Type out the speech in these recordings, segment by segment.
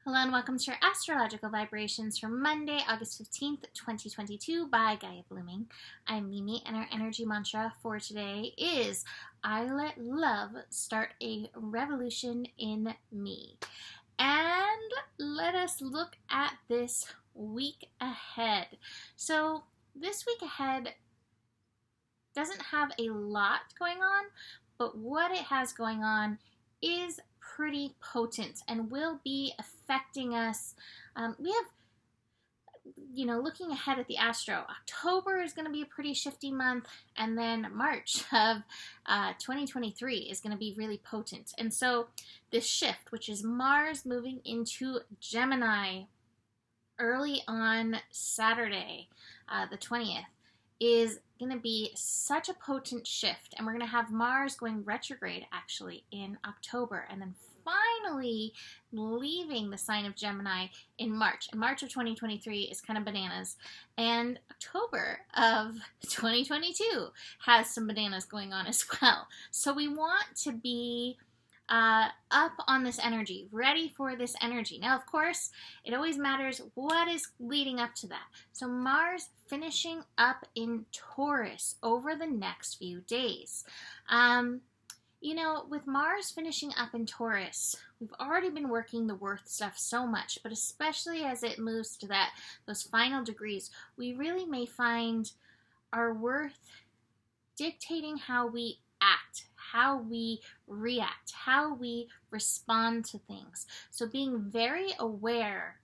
Hello and welcome to your astrological vibrations for Monday, August 15th, 2022 by Gaia Blooming. I'm Mimi and our energy mantra for today is I let love start a revolution in me. And let us look at this week ahead. So this week ahead doesn't have a lot going on, but what it has going on is pretty potent and will be affecting us. We have, looking ahead at the astro, October is going to be a pretty shifty month, and then March of 2023 is going to be really potent. And so this shift, which is Mars moving into Gemini early on Saturday, the 20th, is going to be such a potent shift, and we're going to have Mars going retrograde actually in October, and then finally leaving the sign of Gemini in March. And March of 2023 is kind of bananas, and October of 2022 has some bananas going on as well. So we want to be up on this energy, ready for this energy. Now, of course, it always matters what is leading up to that. So Mars finishing up in Taurus over the next few days. With Mars finishing up in Taurus, we've already been working the worth stuff so much, but especially as it moves to those final degrees, we really may find our worth dictating how we act, how we react, how we respond to things. So being very aware,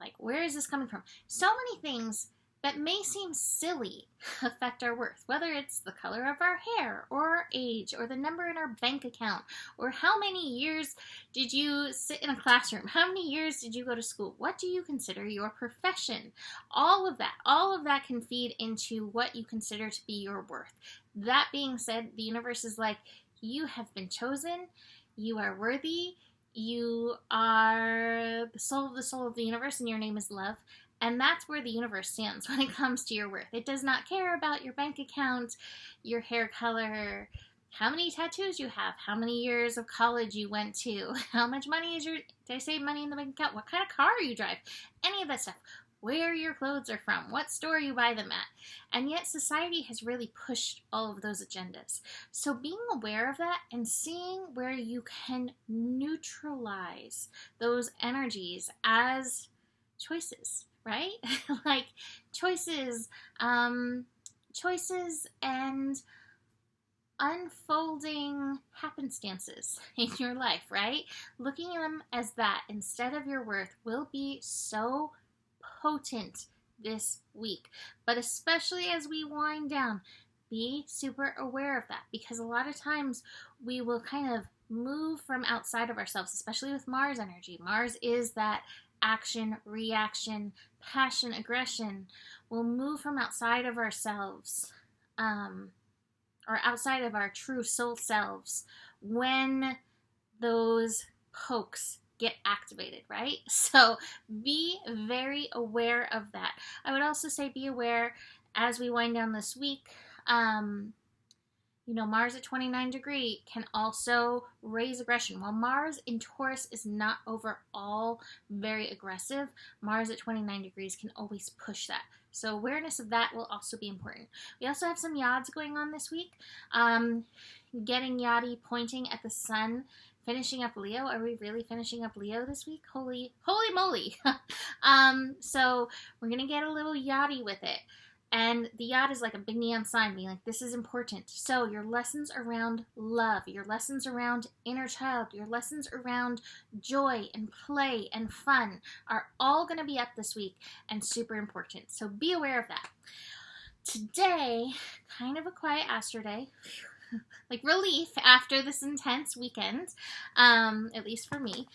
like, where is this coming from? So many things that may seem silly affect our worth, whether it's the color of our hair or our age or the number in our bank account or how many years did you sit in a classroom, how many years did you go to school, what do you consider your profession. All of that can feed into what you consider to be your worth. That being said, the universe is like, you have been chosen, you are worthy, you are the soul of the universe, and your name is love. And that's where the universe stands when it comes to your worth. It does not care about your bank account, your hair color, how many tattoos you have, how many years of college you went to, how much money is did I say money in the bank account, what kind of car you drive, any of that stuff, where your clothes are from, what store you buy them at. And yet society has really pushed all of those agendas. So being aware of that and seeing where you can neutralize those energies as choices, right? Like choices and unfolding happenstances in your life, right? Looking at them as that instead of your worth will be so potent this week. But especially as we wind down, be super aware of that, because a lot of times we will kind of move from outside of ourselves, especially with Mars energy. Mars is that action, reaction, passion, aggression. We'll move from outside of ourselves, or outside of our true soul selves, when those pokes get activated, right? So be very aware of that. I would also say be aware as we wind down this week. Mars at 29 degree can also raise aggression. While Mars in Taurus is not overall very aggressive, Mars at 29 degrees can always push that. So awareness of that will also be important. We also have some yads going on this week. Getting yadi pointing at the sun, finishing up Leo. Are we really finishing up Leo this week? Holy moly. So we're going to get a little yadi with it. And the yacht is like a big neon sign being like, this is important. So your lessons around love, your lessons around inner child, your lessons around joy and play and fun are all going to be up this week and super important. So be aware of that. Today, kind of a quiet astro day. Like relief after this intense weekend, at least for me.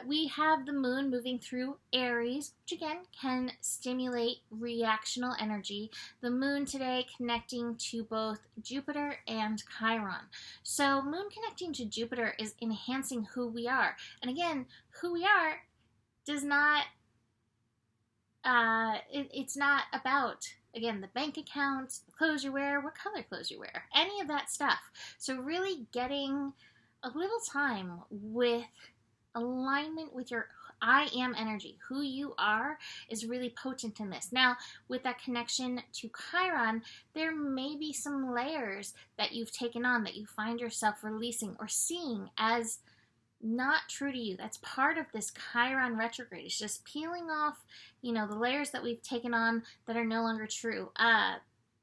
We have the moon moving through Aries, which again can stimulate reactional energy. The moon today connecting to both Jupiter and Chiron. So moon connecting to Jupiter is enhancing who we are. And again, who we are does not, it's not about, again, the bank account, the clothes you wear, what color clothes you wear, any of that stuff. So really getting a little time with alignment with your I am energy. Who you are is really potent in this. Now, with that connection to Chiron, there may be some layers that you've taken on that you find yourself releasing or seeing as not true to you. That's part of this Chiron retrograde. It's just peeling off, the layers that we've taken on that are no longer true.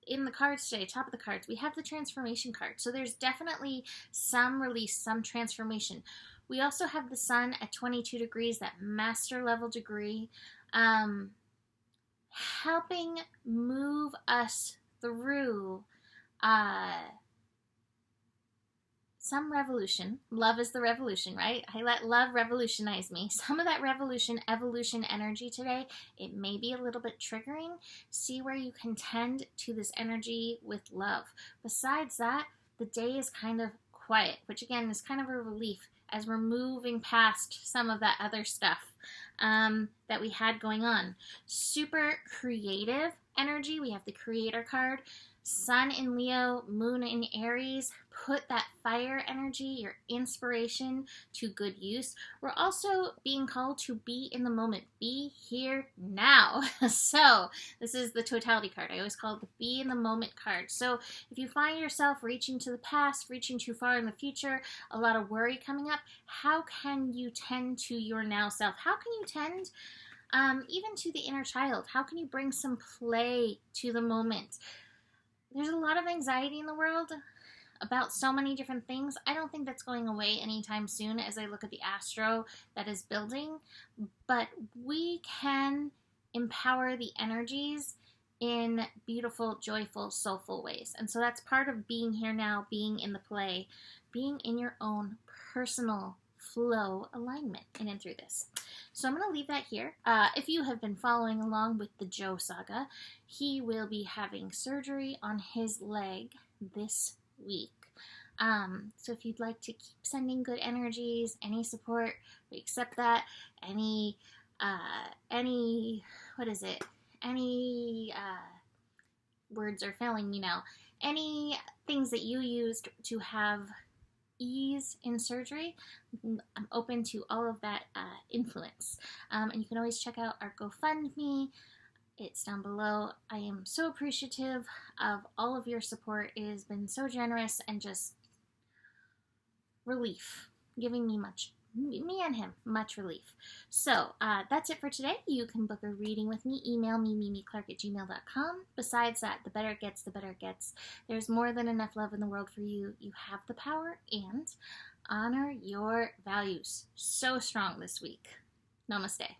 In the cards today, top of the cards, we have the transformation card. So there's definitely some release, some transformation. We also have the sun at 22 degrees, that master level degree, helping move us through some revolution. Love is the revolution, right? I let love revolutionize me. Some of that evolution energy today, it may be a little bit triggering. See where you can tend to this energy with love. Besides that, the day is kind of quiet, which again is kind of a relief as we're moving past some of that other stuff that we had going on. Super creative energy. We have the creator card. Sun in Leo, Moon in Aries. Put that fire energy, your inspiration, to good use. We're also being called to be in the moment. Be here now. So this is the totality card. I always call it the be in the moment card. So if you find yourself reaching to the past, reaching too far in the future, a lot of worry coming up, how can you tend to your now self? How can you tend even to the inner child? How can you bring some play to the moment? There's a lot of anxiety in the world about so many different things. I don't think that's going away anytime soon as I look at the astro that is building, but we can empower the energies in beautiful, joyful, soulful ways. And so that's part of being here now, being in the play, being in your own personal flow alignment in and through this. So I'm going to leave that here. If you have been following along with the Joe saga, he will be having surgery on his leg this week. So if you'd like to keep sending good energies, any support, we accept that. Any words are failing me now. Any things that you used to have ease in surgery, I'm open to all of that influence. And you can always check out our GoFundMe. It's down below. I am so appreciative of all of your support. It has been so generous and just relief, giving me and him much relief. So that's it for today. You can book a reading with me. Email me, mimiclark@gmail.com. Besides that, the better it gets, the better it gets. There's more than enough love in the world for you. You have the power, and honor your values. So strong this week. Namaste.